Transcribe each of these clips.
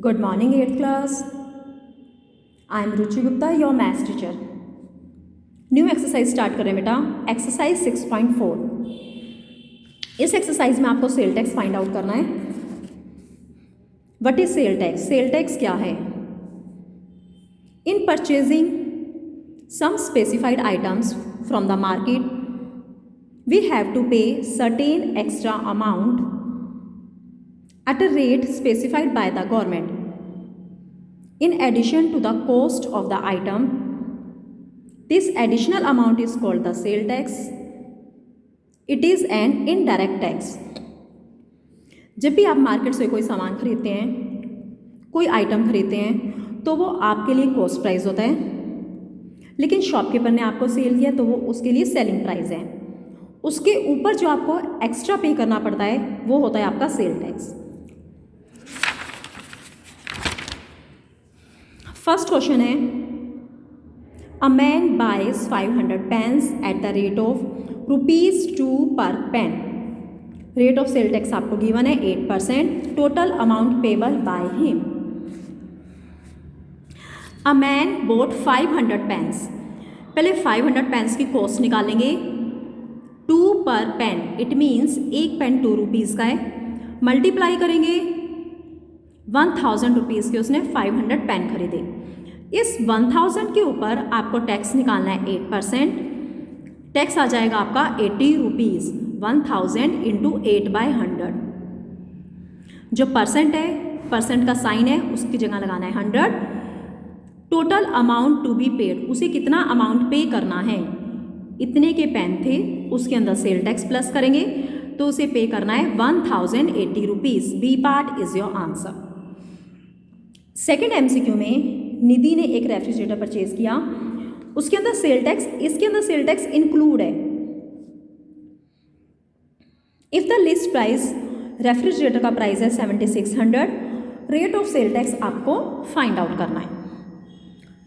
Good morning, 8th class. I am Ruchi Gupta, your maths teacher. New exercise start करें बेटा. Exercise 6.4. इस exercise में आपको sale tax find out करना है. What is sale tax? Sale tax क्या है? In purchasing some specified items from the market we have to pay certain extra amount at a rate specified by the government. In addition to the cost of the item, this additional amount is called the sale tax. It is an indirect tax. जब भी आप market से कोई सामान खरीदते हैं, कोई item खरीदते हैं, तो वो आपके लिए कॉस्ट प्राइस होता है, लेकिन शॉपकीपर ने आपको सेल किया तो वो उसके लिए सेलिंग प्राइस है. उसके ऊपर जो आपको एक्स्ट्रा पे करना पड़ता है वो होता है आपका सेल टैक्स. फर्स्ट क्वेश्चन है, a man buys 500 pens at the rate of ₹2 per pen. Rate of sale tax आपको गिवन है 8%. Total amount payable by him. A man bought 500 pens. पहले 500 पेन्स की कॉस्ट निकालेंगे. 2 पर पेन, इट मीन्स एक pen 2 rupees का है. Multiply करेंगे 1000 rupees के उसने 500 पेन खरीदे. इस 1000 के ऊपर आपको टैक्स निकालना है 8%. टैक्स आ जाएगा आपका 80 रुपीज़. 1000 इंटू 8/100. जो परसेंट है, परसेंट का साइन है, उसकी जगह लगाना है 100. Total amount to be paid, उसे कितना अमाउंट पे करना है. इतने के पेन थे, उसके अंदर सेल टैक्स प्लस करेंगे तो उसे पे करना है 1080 rupees. B part is your answer. Second MCQ में निधि ने एक रेफ्रिजरेटर परचेज किया. उसके अंदर सेल टैक्स, इसके अंदर सेल टैक्स इंक्लूड है. If the list price, refrigerator का प्राइस है 7600. रेट ऑफ सेल टैक्स आपको फाइंड आउट करना है.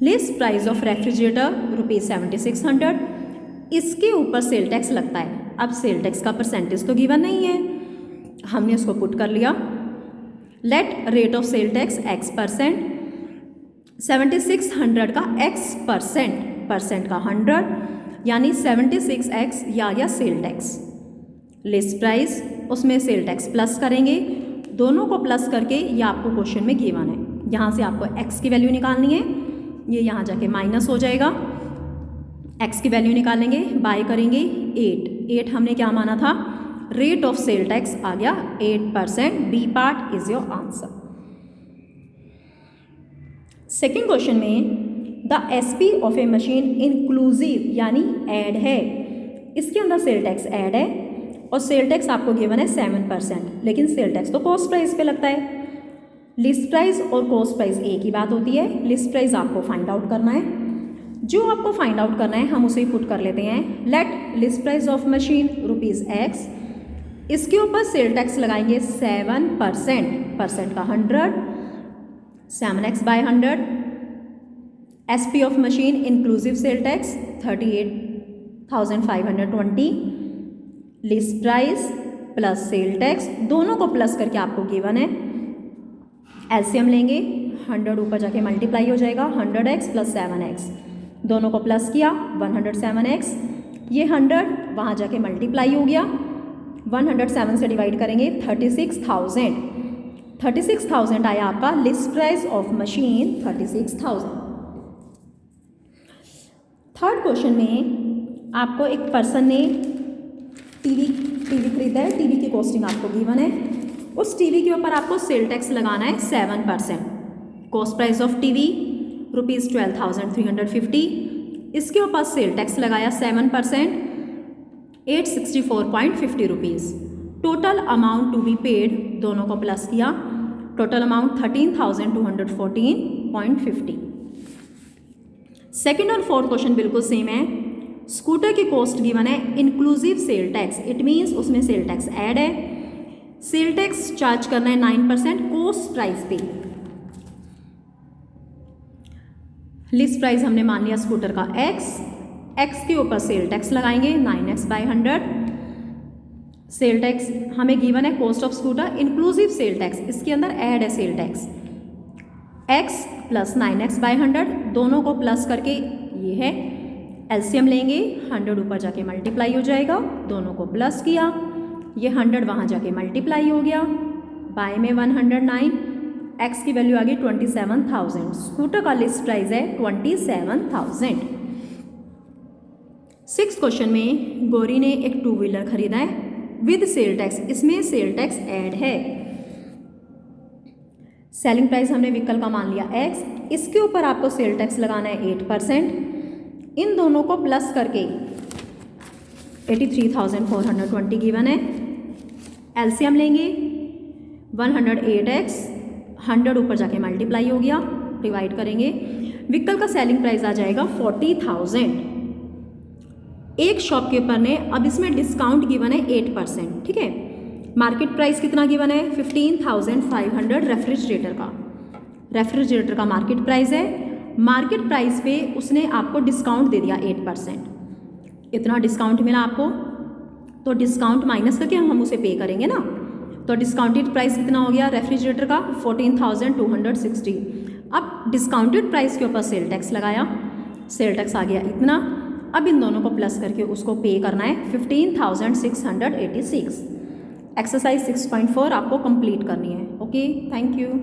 List price of refrigerator ₹7600. इसके ऊपर सेल टैक्स लगता है. अब सेल टैक्स का परसेंटेज तो गिवन नहीं है, हमने उसको पुट कर लिया. Let rate of sale tax X%. 7600 का X%, परसेंट का 100, यानी 76X या गया सेल टैक्स. लिस्ट प्राइस, उसमें सेल टैक्स प्लस करेंगे. दोनों को प्लस करके ये आपको क्वेश्चन में गिवन है. यहाँ से आपको X की वैल्यू निकालनी है. ये यहाँ जाके माइनस हो जाएगा. X की वैल्यू निकालेंगे, बाय करेंगे 8 हमने क्या माना था, रेट ऑफ सेल टैक्स आ गया 8%. B part is your answer. Second question में, the SP of a machine inclusive यानी ऐड है. इसके अंदर सेल टैक्स ऐड है और सेल टैक्स आपको गिवन है 7%, लेकिन सेल टैक्स तो कॉस्ट प्राइस पे लगता है. लिस्ट प्राइस और कॉस्ट प्राइस एक ही बात होती है. लिस्ट प्राइस आपको फाइंड आउट करना है. जो आपको फाइंड आउट करना है हम उसे ही पुट कर लेते हैं. Let list price of machine ₹X. इसके ऊपर सेल टैक्स लगाएंगे 7%, परसेंट का 100, 7X/100. SP of machine inclusive sale tax 38,520. List price plus sale tax, दोनों को प्लस करके आपको गिवन है. एलसीएम लेंगे, 100 ऊपर जाके मल्टीप्लाई हो जाएगा. 100X प्लस 7X, दोनों को प्लस किया 107X. ये 100 वहाँ जाके मल्टीप्लाई हो गया. 107 से डिवाइड करेंगे 36,000. 36,000 आया आपका list price of machine 36,000. Third question में आपको एक पर्सन ने टीवी खरीदा है. टीवी की कॉस्टिंग आपको गिवन है. उस टीवी के ऊपर आपको सेल टैक्स लगाना है 7%. Cost price of TV ₹12,350. इसके ऊपर सेल टैक्स लगाया 7%, 864.50 rupees. Total amount to be paid, दोनों को प्लस किया. Total amount 13,214.50. सेकेंड और फोर्थ क्वेश्चन बिल्कुल सेम है. स्कूटर की कॉस्ट गिवन है inclusive sale tax, it means उसमें सेल टैक्स ऐड है. सेल टैक्स चार्ज करना है 9% कॉस्ट प्राइस पे. लिस्ट प्राइस हमने मान लिया स्कूटर का X के ऊपर सेल टैक्स लगाएंगे 9X/100. सेल टैक्स हमें गिवन है cost of scooter inclusive sale tax, इसके अंदर ऐड है sale tax. x plus 9x by 100, दोनों को प्लस करके ये है, एलसीएम लेंगे, 100 ऊपर जाके मल्टीप्लाई हो जाएगा, दोनों को प्लस किया, ये 100 वहाँ जाके मल्टीप्लाई हो गया, बाय में 109, x की वैल्यू आ गई 27,000। स्कूटर का लिस्ट प्राइस है 27,000। 6 क्वेश्चन में गौरी ने एक 2 व्हीलर खरीदा है विद सेल टैक्स, इसमें सेल टैक्स ऐड है। सेलिंग प्राइस हमने व्हीकल का मान लिया x, इसके ऊपर आपको सेल टैक्स लगाना है 8%, इन दोनों को प्लस करके 83,420 गिवन है, एलसीएम लेंगे, 108x, 100 ऊपर जाके मल्टीप्लाई हो गया, डिवाइड करेंगे, व्हीकल का सेलिंग प्राइस आ जाएगा 40,000। एक शॉपकीपर ने, अब इसमें डिस्काउंट गिवन है 8%, ठीक है। मार्केट प्राइस कितना गिवन है 15,500 रेफ्रिजरेटर का मार्केट प्राइस है। मार्केट प्राइस पे उसने आपको डिस्काउंट दे दिया 8%, इतना डिस्काउंट मिला आपको, तो डिस्काउंट माइनस करके हम उसे पे करेंगे ना, तो डिस्काउंटेड प्राइस कितना हो गया रेफ्रिजरेटर का 14,260। अब डिस्काउंटेड प्राइस के ऊपर सेल टैक्स लगाया, सेल टैक्स आ गया इतना, अब इन दोनों को प्लस करके उसको पे करना है 15,686। एक्सरसाइज 6.4 आपको कंप्लीट करनी है। Okay, thank you.